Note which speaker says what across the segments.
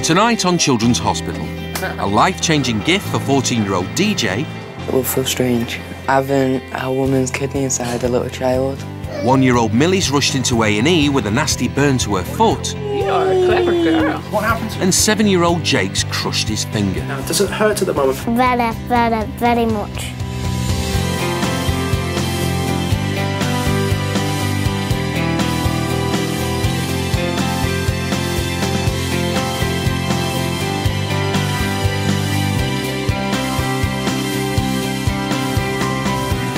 Speaker 1: Tonight on Children's Hospital, a life-changing gift for 14-year-old DJ.
Speaker 2: It will feel strange, having a woman's kidney inside a little child.
Speaker 1: 1-year-old Millie's rushed into A&E with a nasty burn to her foot.
Speaker 3: You're a clever girl.
Speaker 4: What happened to you?
Speaker 1: And 7-year-old Jake's crushed his finger.
Speaker 4: Now, does it hurt at the moment?
Speaker 5: Very much.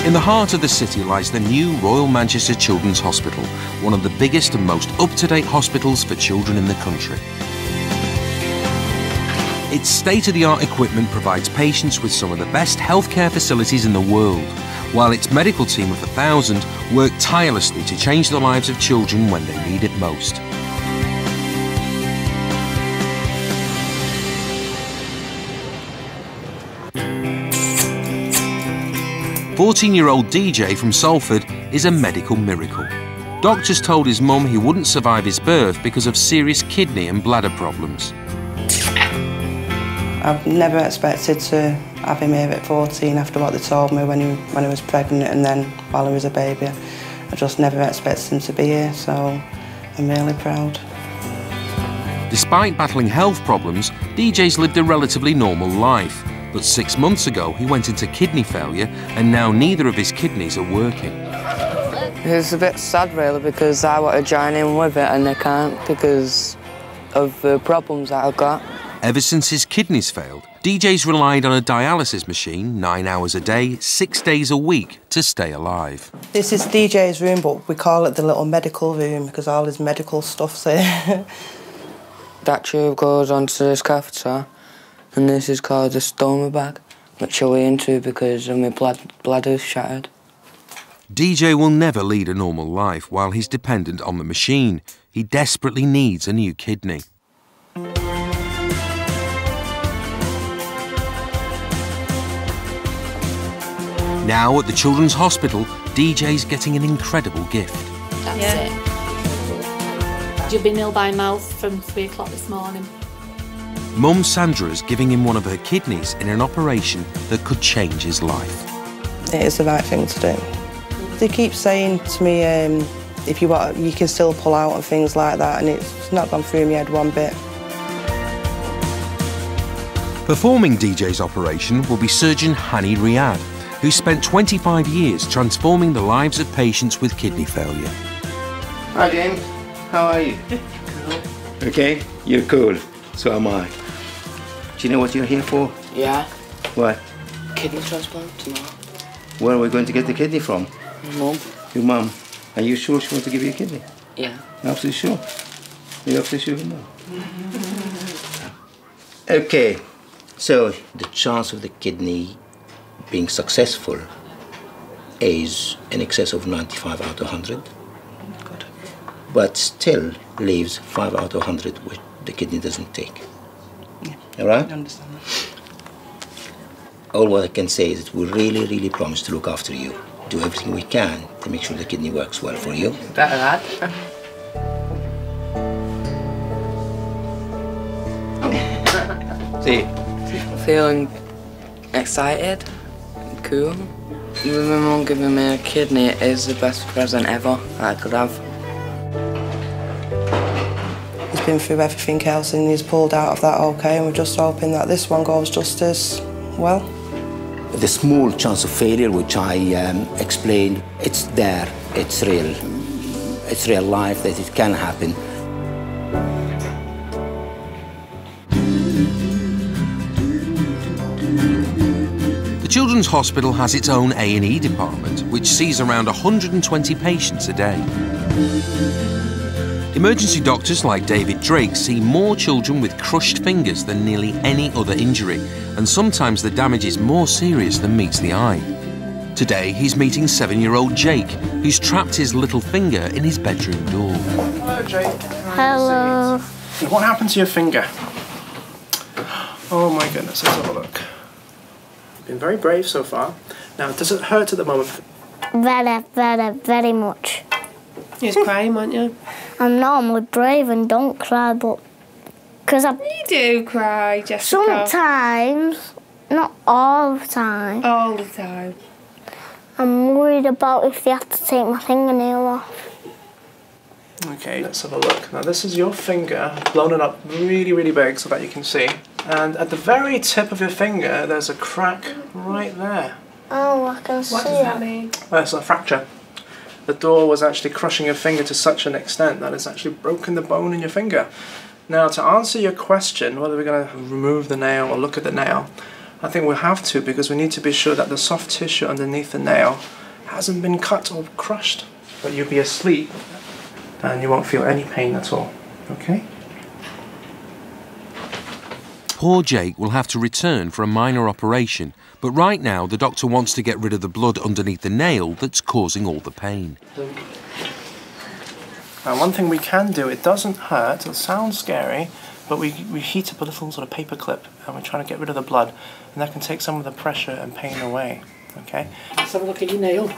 Speaker 1: In the heart of the city lies the new Royal Manchester Children's Hospital, one of the biggest and most up-to-date hospitals for children in the country. Its state-of-the-art equipment provides patients with some of the best healthcare facilities in the world, while its medical team of 1,000 work tirelessly to change the lives of children when they need it most. "14-year-old DJ from Salford is a medical miracle. Doctors told his mum he wouldn't survive his birth because of serious kidney and bladder problems.
Speaker 6: I've never expected to have him here at 14 after what they told me when I was pregnant and then while I was a baby. I just never expected him to be here, so I'm really proud.
Speaker 1: Despite battling health problems, DJ's lived a relatively normal life. But 6 months ago, he went into kidney failure, and now neither of his kidneys are working.
Speaker 2: It's a bit sad, really, because I want to join in with it and I can't because of the problems that I've got.
Speaker 1: Ever since his kidneys failed, DJ's relied on a dialysis machine 9 hours a day, 6 days a week to stay alive.
Speaker 6: This is DJ's room, but we call it the little medical room because all his medical stuff's here.
Speaker 2: That tube goes onto this catheter. And this is called a stoma bag, which I'll into because of my bladder's shattered.
Speaker 1: DJ will never lead a normal life while he's dependent on the machine. He desperately needs a new kidney. Now at the Children's Hospital, DJ's getting an incredible gift.
Speaker 7: That's it. You've been ill by mouth from 3 o'clock this morning.
Speaker 1: Mum Sandra's giving him one of her kidneys in an operation that could change his life.
Speaker 6: It is the right thing to do. They keep saying to me, if you want, you can still pull out and things like that, and it's not gone through my head one bit.
Speaker 1: Performing DJ's operation will be surgeon Hani Riyad, who spent 25 years transforming the lives of patients with kidney failure.
Speaker 8: Hi James, how are you? Okay, you're cool. So am I. Do you know what you're here for?
Speaker 2: Yeah.
Speaker 8: What?
Speaker 2: Kidney transplant tomorrow.
Speaker 8: Where are we going to get the kidney from?
Speaker 2: Mum.
Speaker 8: Your mum. Are you sure she wants to give you a kidney?
Speaker 2: Yeah.
Speaker 8: Absolutely sure? You're absolutely sure? No. Okay, so the chance of the kidney being successful is in excess of 95 out of 100. Good. But still leaves 5 out of 100 which the kidney doesn't take.
Speaker 6: Yeah.
Speaker 8: All right?
Speaker 6: I understand that.
Speaker 8: All what I can say is that we really, really promise to look after you, do everything we can to make sure the kidney works well for you.
Speaker 2: Better that.
Speaker 8: See?
Speaker 2: Feeling excited, cool. With my mum giving me a kidney is the best present ever I could have.
Speaker 6: He's been through everything else and he's pulled out of that okay, and we're just hoping that this one goes just as well.
Speaker 8: The small chance of failure, which I explained, it's there, it's real. It's real life that it can happen.
Speaker 1: The Children's Hospital has its own A&E department, which sees around 120 patients a day. Emergency doctors like David Drake see more children with crushed fingers than nearly any other injury, and sometimes the damage is more serious than meets the eye. Today, he's meeting 7-year-old Jake, who's trapped his little finger in his bedroom door.
Speaker 4: Hello, Jake.
Speaker 5: Hello.
Speaker 4: What happened to your finger? Oh my goodness, let's have a look. You've been very brave so far. Now, does it hurt at the moment?
Speaker 5: Very much.
Speaker 3: You was crying, weren't you?
Speaker 5: I'm normally brave and don't cry, but Because
Speaker 3: You do cry, Jessica.
Speaker 5: sometimes, not all the time,
Speaker 3: All the time.
Speaker 5: I'm worried about if they have to take my fingernail off.
Speaker 4: Okay, let's have a look. Now this is your finger, blown it up really, really big so that you can see. And at the very tip of your finger, there's a crack right there.
Speaker 5: Oh, I can see
Speaker 3: What does that
Speaker 5: it.
Speaker 3: mean?
Speaker 4: That's a fracture. The door was actually crushing your finger to such an extent that it's actually broken the bone in your finger. Now, to answer your question, whether we're going to remove the nail or look at the nail, I think we'll have to, because we need to be sure that the soft tissue underneath the nail hasn't been cut or crushed. But you'll be asleep and you won't feel any pain at all, okay?
Speaker 1: Poor Jake will have to return for a minor operation, but right now the doctor wants to get rid of the blood underneath the nail that's causing all the pain.
Speaker 4: Now, one thing we can do, it doesn't hurt, it sounds scary, but we heat up a little sort of paper clip and we're trying to get rid of the blood, and that can take some of the pressure and pain away, okay?
Speaker 9: Let's have a look at your nail.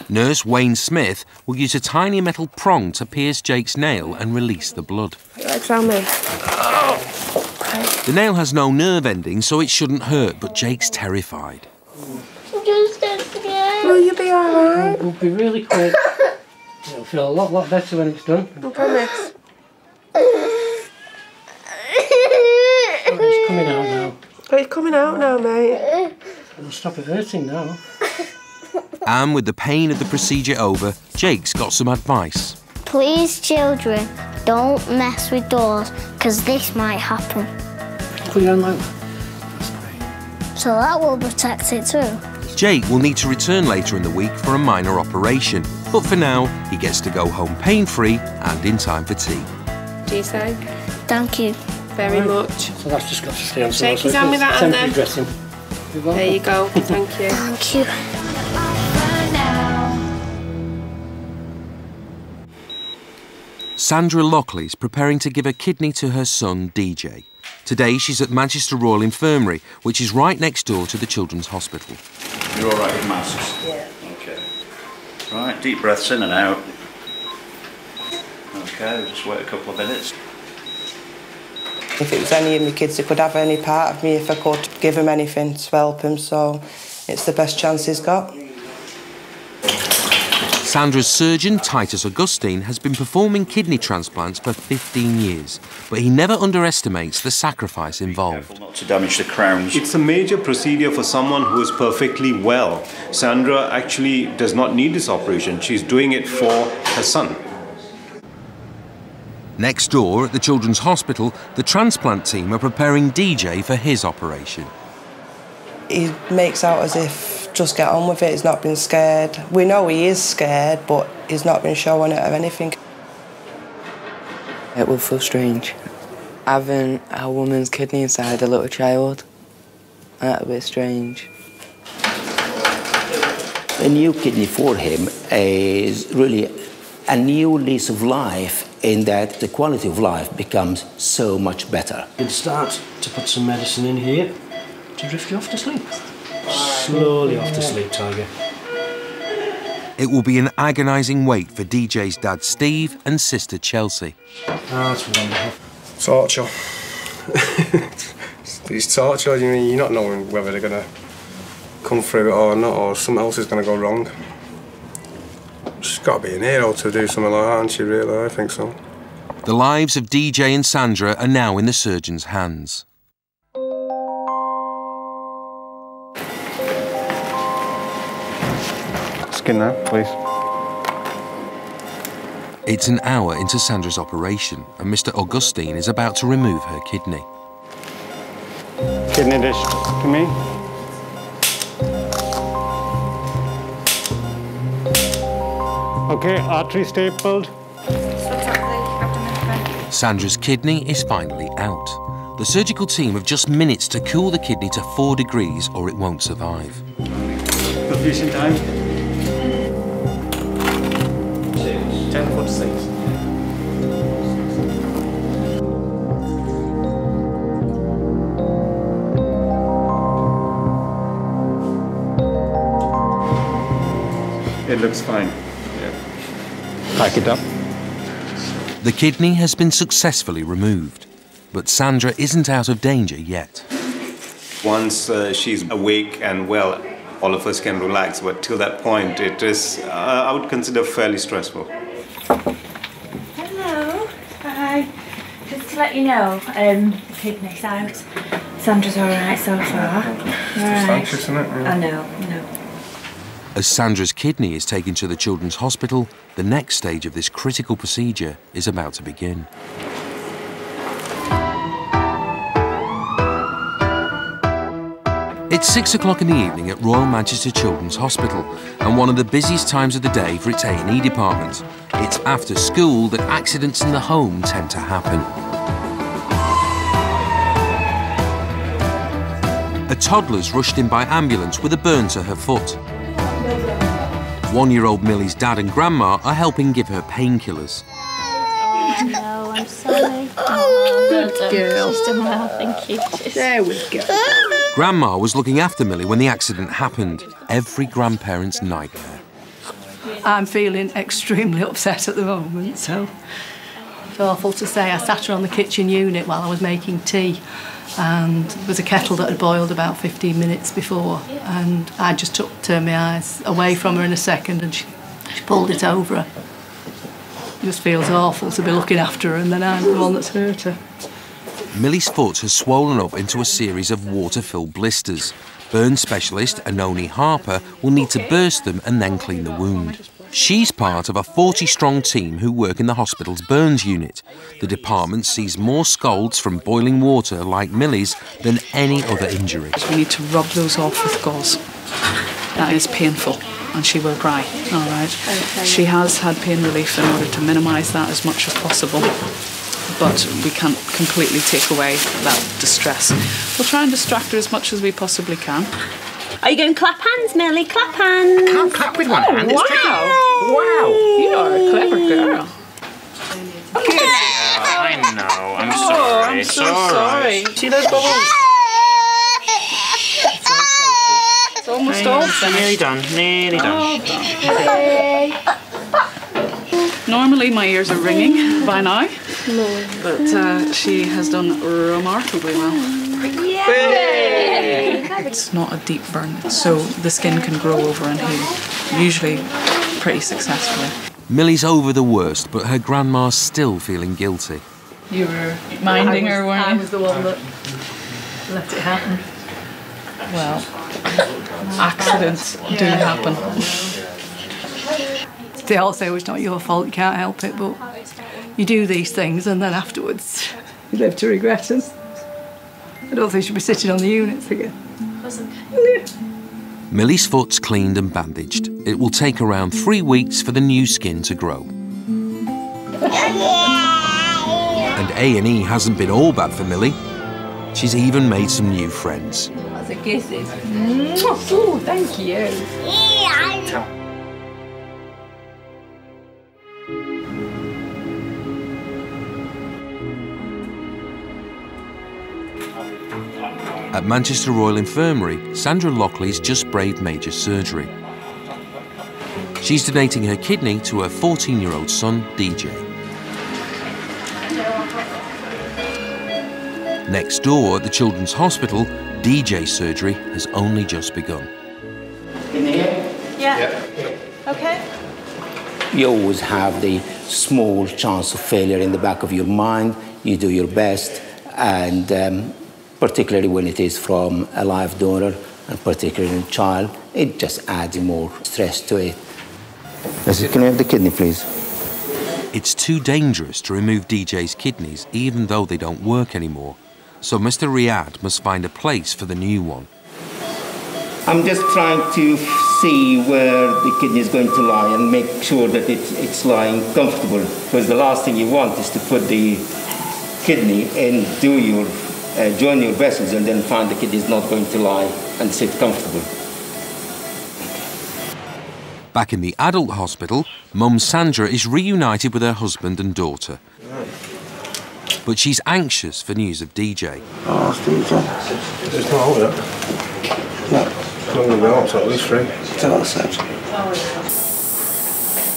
Speaker 1: Nurse Wayne Smith will use a tiny metal prong to pierce Jake's nail and release the blood.
Speaker 3: Legs round me.
Speaker 1: The nail has no nerve ending, so it shouldn't hurt, but Jake's terrified.
Speaker 3: Will you be alright?
Speaker 9: We'll be really quick. It'll feel a lot better when it's done.
Speaker 3: I promise.
Speaker 9: Oh, it's coming out now.
Speaker 3: Oh, it's coming out now, mate.
Speaker 9: It'll stop it hurting now.
Speaker 1: And with the pain of the procedure over, Jake's got some advice.
Speaker 5: Please, children, don't mess with doors, because this might happen.
Speaker 9: Put your hand like that.
Speaker 5: So that will protect it too.
Speaker 1: Jake will need to return later in the week for a minor operation, but for now, he gets to go home pain-free and in time for tea.
Speaker 3: Do you say?
Speaker 5: Thank you.
Speaker 3: Very much.
Speaker 9: So that's just got to stay on.
Speaker 3: Shake his hand with that hand then.
Speaker 9: Dressing.
Speaker 3: There you go. Thank you.
Speaker 5: Thank you.
Speaker 1: Sandra Lockley is preparing to give a kidney to her son, DJ. Today, she's at Manchester Royal Infirmary, which is right next door to the Children's Hospital.
Speaker 10: You're all right with masks?
Speaker 3: Yeah.
Speaker 10: Okay. Right, deep breaths in and out. Okay, we'll just wait a couple of minutes.
Speaker 6: If it was any of my kids, they could have any part of me if I could give him anything to help him, so it's the best chance he's got.
Speaker 1: Sandra's surgeon, Titus Augustine, has been performing kidney transplants for 15 years, but he never underestimates the sacrifice involved.
Speaker 10: Careful not to damage the crowns.
Speaker 11: It's a major procedure for someone who is perfectly well. Sandra actually does not need this operation. She's doing it for her son.
Speaker 1: Next door at the Children's Hospital, the transplant team are preparing DJ for his operation.
Speaker 6: He makes out as if just get on with it, he's not been scared. We know he is scared, but he's not been showing it or anything.
Speaker 2: It will feel strange. Having a woman's kidney inside a little child, that's a bit strange.
Speaker 8: A new kidney for him is really a new lease of life, in that the quality of life becomes so much better.
Speaker 9: You can start to put some medicine in here to drift you off to sleep. Slowly off to sleep, Tiger.
Speaker 1: It will be an agonising wait for DJ's dad Steve and sister Chelsea.
Speaker 9: Oh, that's wonderful.
Speaker 11: Torture. It's torture, you mean you're not knowing whether they're going to come through it or not, or something else is going to go wrong. She's got to be an hero to do something like that, hasn't she, really? I think so.
Speaker 1: The lives of DJ and Sandra are now in the surgeon's hands.
Speaker 11: Skin now, please.
Speaker 1: It's an hour into Sandra's operation, and Mr. Augustine is about to remove her kidney.
Speaker 11: Kidney dish to me. Okay, artery stapled.
Speaker 1: Sandra's kidney is finally out. The surgical team have just minutes to cool the kidney to 4 degrees or it won't survive.
Speaker 11: Perfusion time.
Speaker 4: 10:46.
Speaker 11: It looks fine. Yeah. Pack it up.
Speaker 1: The kidney has been successfully removed. But Sandra isn't out of danger yet.
Speaker 12: Once she's awake and well, all of us can relax, but till that point it is, I would consider, fairly stressful.
Speaker 13: Hello. Hi. Just to let you know, the kidney's out. Sandra's alright so far.
Speaker 11: Just anxious, isn't it? Yeah.
Speaker 13: I know.
Speaker 1: As Sandra's kidney is taken to the Children's Hospital, the next stage of this critical procedure is about to begin. It's 6 o'clock in the evening at Royal Manchester Children's Hospital, and one of the busiest times of the day for its A&E department. It's after school that accidents in the home tend to happen. A toddler's rushed in by ambulance with a burn to her foot. 1-year-old Millie's dad and grandma are helping give her painkillers.
Speaker 5: No, I'm sorry.
Speaker 7: Good girl. She's done well, thank you.
Speaker 14: There we go.
Speaker 1: Grandma was looking after Millie when the accident happened. Every grandparent's nightmare.
Speaker 14: I'm feeling extremely upset at the moment, so it's awful to say. I sat her on the kitchen unit while I was making tea, and there was a kettle that had boiled about 15 minutes before, and I just turned my eyes away from her in a second, and she pulled it over her. It just feels awful to be looking after her, and then I'm the one that's hurt her.
Speaker 1: Millie's foot has swollen up into a series of water-filled blisters. Burn specialist Anoni Harper will need to burst them and then clean the wound. She's part of a 40-strong team who work in the hospital's burns unit. The department sees more scalds from boiling water like Millie's than any other injury.
Speaker 15: We need to rub those off with gauze. That is painful, and she will cry, all right? Okay. She has had pain relief in order to minimise that as much as possible, but we can't completely take away that distress. We'll try and distract her as much as we possibly can.
Speaker 13: Are you going to clap hands, Millie? Clap hands.
Speaker 8: I can't clap with one hand. It's tricky.
Speaker 15: Wow, you are a clever girl.
Speaker 10: Good. Yeah, I know. I'm sorry.
Speaker 15: I'm so sorry. See those bubbles? It's almost all finished.
Speaker 10: Nearly done. Nearly done.
Speaker 15: Normally my ears are ringing by now, but she has done remarkably well. Yay! It's not a deep burn, so the skin can grow over and heal, usually pretty successfully.
Speaker 1: Millie's over the worst, but her grandma's still feeling guilty.
Speaker 15: You were minding her, weren't you?
Speaker 14: I was the one that let it happen.
Speaker 15: Well, accidents do happen.
Speaker 14: They all say, well, it's not your fault, you can't help it, but you do these things and then afterwards you live to regret them. I don't think you should be sitting on the units again.
Speaker 1: Millie's foot's cleaned and bandaged. It will take around 3 weeks for the new skin to grow. And A&E hasn't been all bad for Millie. She's even made some new friends.
Speaker 14: That's a kisses. Oh, thank you.
Speaker 1: At Manchester Royal Infirmary, Sandra Lockley's just braved major surgery. She's donating her kidney to her 14-year-old son, DJ. Next door at the Children's Hospital, DJ's surgery has only just begun.
Speaker 8: In here?
Speaker 13: Yeah. Okay.
Speaker 8: You always have the small chance of failure in the back of your mind. You do your best, and particularly when it is from a live donor, and particularly a child, it just adds more stress to it. Can I have the kidney, please?
Speaker 1: It's too dangerous to remove DJ's kidneys, even though they don't work anymore. So Mr. Riyad must find a place for the new one.
Speaker 8: I'm just trying to see where the kidney is going to lie and make sure that it's lying comfortable. Because the last thing you want is to put the kidney and join your vessels and then find the kidney is not going to lie and sit comfortable.
Speaker 1: Back in the adult hospital, Mum Sandra is reunited with her husband and daughter. But she's anxious for news of DJ.
Speaker 11: Oh, it's DJ. It's not over yet. No. It's not going to be out till at least 3. Tell us that.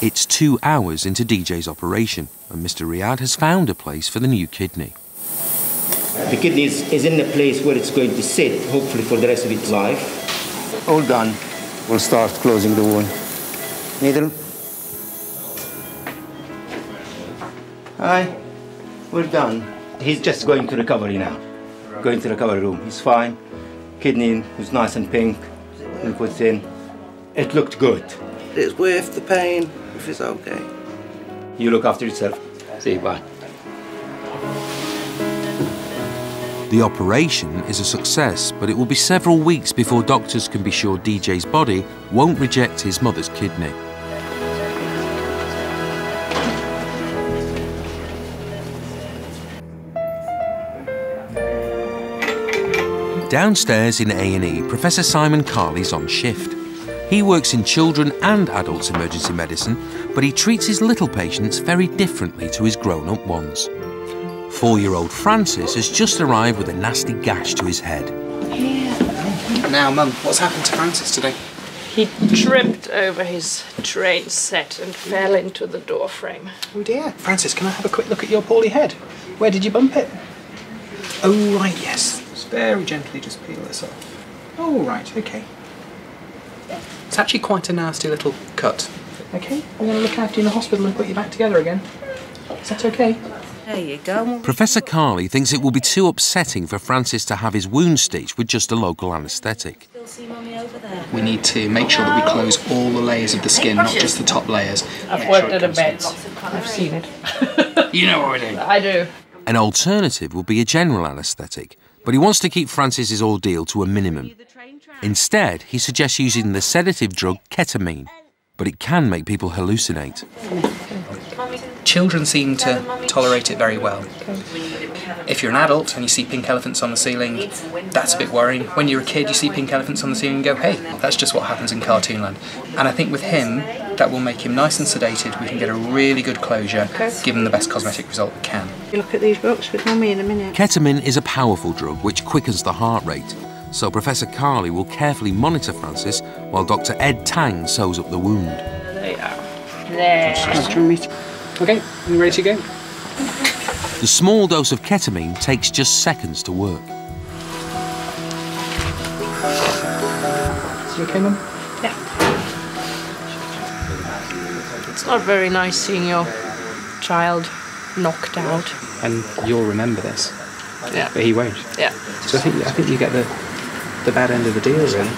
Speaker 1: It's 2 hours into DJ's operation, and Mr. Riyad has found a place for the new kidney.
Speaker 8: The kidney is in a place where it's going to sit, hopefully for the rest of its life. All done. We'll start closing the wound. Needle. Hi, we're done. He's just going to recovery now. Going to the recovery room. He's fine. Kidney was nice and pink. And put in. It looked good.
Speaker 6: It's worth the pain if it's okay.
Speaker 8: You look after yourself. See you, bye.
Speaker 1: The operation is a success, but it will be several weeks before doctors can be sure DJ's body won't reject his mother's kidney. Downstairs in A&E, Professor Simon Carley's on shift. He works in children and adults emergency medicine, but he treats his little patients very differently to his grown-up ones. 4-year-old Francis has just arrived with a nasty gash to his head.
Speaker 4: Now, Mum, what's happened to Francis today?
Speaker 16: He tripped over his train set and fell into the door frame.
Speaker 4: Oh dear. Francis, can I have a quick look at your poorly head? Where did you bump it? Oh, right, yes. Just very gently just peel this off. Oh, right, okay. It's actually quite a nasty little cut. Okay, I'm going to look after you in the hospital and put you back together again. Is that okay?
Speaker 6: There you go.
Speaker 1: Professor Carley thinks it will be too upsetting for Francis to have his wound stitched with just a local anaesthetic.
Speaker 4: We need to make sure that we close all the layers of the skin, not just the top layers.
Speaker 16: I've worked at a vet. I've seen it.
Speaker 4: You know what we're doing.
Speaker 16: I do.
Speaker 1: An alternative will be a general anaesthetic, but he wants to keep Francis's ordeal to a minimum. Instead, he suggests using the sedative drug ketamine, but it can make people hallucinate.
Speaker 4: Children seem to tolerate it very well. If you're an adult and you see pink elephants on the ceiling, that's a bit worrying. When you're a kid, you see pink elephants on the ceiling and go, hey, that's just what happens in Cartoonland. And I think with him, that will make him nice and sedated. We can get a really good closure, give him the best cosmetic result we can.
Speaker 6: You look at these books with Mummy in a minute.
Speaker 1: Ketamine is a powerful drug which quickens the heart rate, so Professor Carley will carefully monitor Francis while Dr. Ed Tang sews up the wound.
Speaker 16: There you are. There.
Speaker 4: Okay, you ready to go?
Speaker 1: The small dose of ketamine takes just seconds to work.
Speaker 4: You okay, Mum?
Speaker 16: Yeah. It's not very nice seeing your child knocked out.
Speaker 4: And you'll remember this.
Speaker 16: Yeah.
Speaker 4: But he won't.
Speaker 16: Yeah.
Speaker 4: So I think you get the bad end of the deal, really.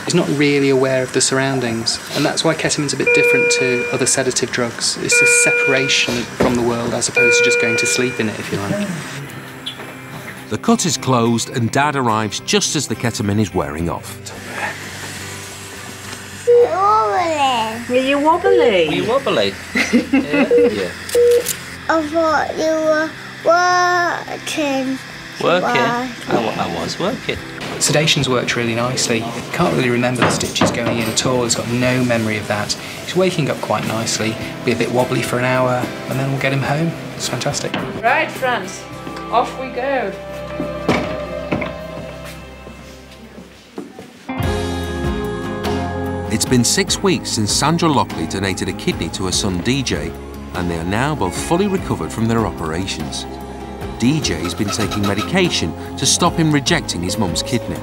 Speaker 4: He's not really aware of the surroundings, and that's why ketamine's a bit different to other sedative drugs. It's a separation from the world as opposed to just going to sleep in it, if you like.
Speaker 1: The cut is closed and Dad arrives just as the ketamine is wearing off.
Speaker 6: Were you wobbly?
Speaker 8: Were you wobbly? Yeah.
Speaker 5: I thought you were working.
Speaker 8: I was working.
Speaker 4: Sedation's worked really nicely. He can't really remember the stitches going in at all. He's got no memory of that. He's waking up quite nicely, be a bit wobbly for an hour, and then we'll get him home. It's fantastic.
Speaker 16: Right, Franz. Off we go.
Speaker 1: It's been 6 weeks since Sandra Lockley donated a kidney to her son DJ, and they are now both fully recovered from their operations. DJ's been taking medication to stop him rejecting his mum's kidney.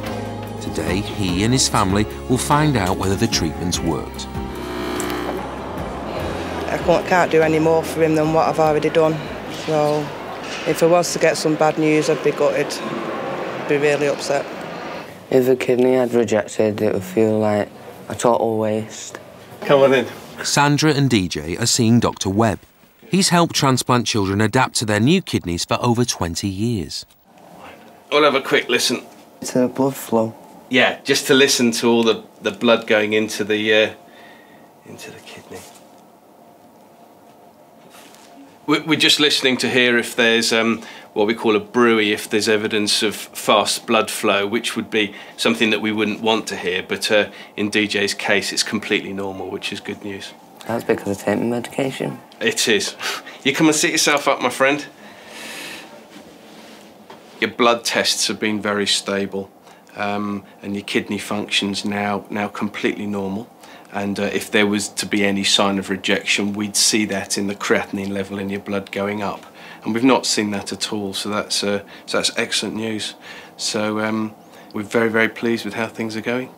Speaker 1: Today, he and his family will find out whether the treatment's worked.
Speaker 6: I can't do any more for him than what I've already done. So if I was to get some bad news, I'd be gutted. I'd be really upset.
Speaker 2: If a kidney had rejected, it would feel like a total waste.
Speaker 11: Come on in.
Speaker 1: Sandra and DJ are seeing Dr. Webb. He's helped transplant children adapt to their new kidneys for over 20 years.
Speaker 17: We'll have a quick listen.
Speaker 2: To the blood flow.
Speaker 17: Yeah, just to listen to all the blood going into the kidney. We're just listening to hear if there's what we call a bruit, if there's evidence of fast blood flow, which would be something that we wouldn't want to hear, but in DJ's case it's completely normal, which is good news.
Speaker 2: That's because of taking medication.
Speaker 17: It is. You come and sit yourself up, my friend. Your blood tests have been very stable, and your kidney function's now completely normal. And if there was to be any sign of rejection, we'd see that in the creatinine level in your blood going up. and we've not seen that at all. So that's excellent news. So we're very, very pleased with how things are going.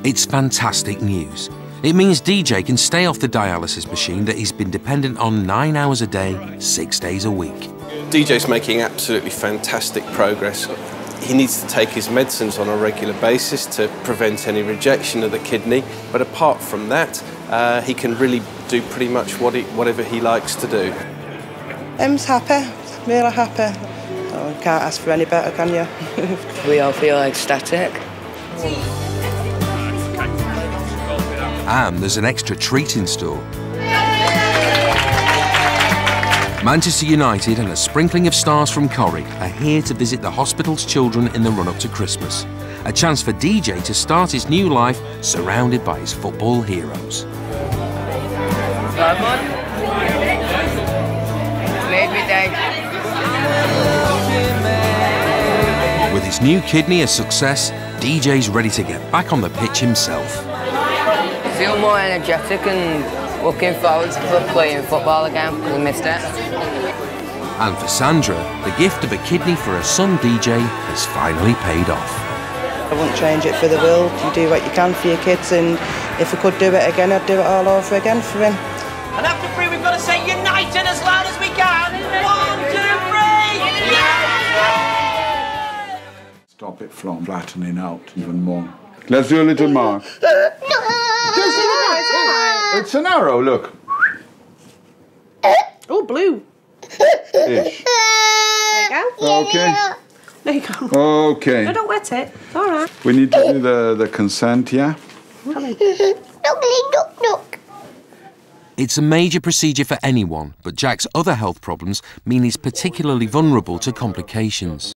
Speaker 1: It's fantastic news. It means DJ can stay off the dialysis machine that he's been dependent on 9 hours a day, 6 days a week.
Speaker 17: DJ's making absolutely fantastic progress. He needs to take his medicines on a regular basis to prevent any rejection of the kidney, but apart from that, he can really do pretty much whatever he likes to do.
Speaker 6: Em's happy, really happy. Oh, you can't ask for any better, can you?
Speaker 2: We all feel ecstatic.
Speaker 1: And there's an extra treat in store. Manchester United and a sprinkling of stars from Corrie are here to visit the hospital's children in the run-up to Christmas. A chance for DJ to start his new life surrounded by his football heroes. With his new kidney a success, DJ's ready to get back on the pitch himself.
Speaker 2: I feel more energetic and looking forward to playing football again because I missed it.
Speaker 1: And for Sandra, the gift of a kidney for her son DJ has finally paid off.
Speaker 6: I wouldn't change it for the world. You do what you can for your kids, and if I could do it again, I'd do it all over again for him.
Speaker 18: And after 3, we've got to say united as loud as we can. 1, 2, 3!
Speaker 19: Stop it from flattening out even more. Let's do a little mark. It's an arrow, look.
Speaker 3: Oh, blue.
Speaker 19: Ish.
Speaker 3: There you go.
Speaker 19: Okay.
Speaker 3: There you go.
Speaker 19: Okay.
Speaker 3: No, don't wet it. It's all right.
Speaker 19: We need to do the consent, yeah?
Speaker 3: Come in.
Speaker 1: It's a major procedure for anyone, but Jack's other health problems mean he's particularly vulnerable to complications.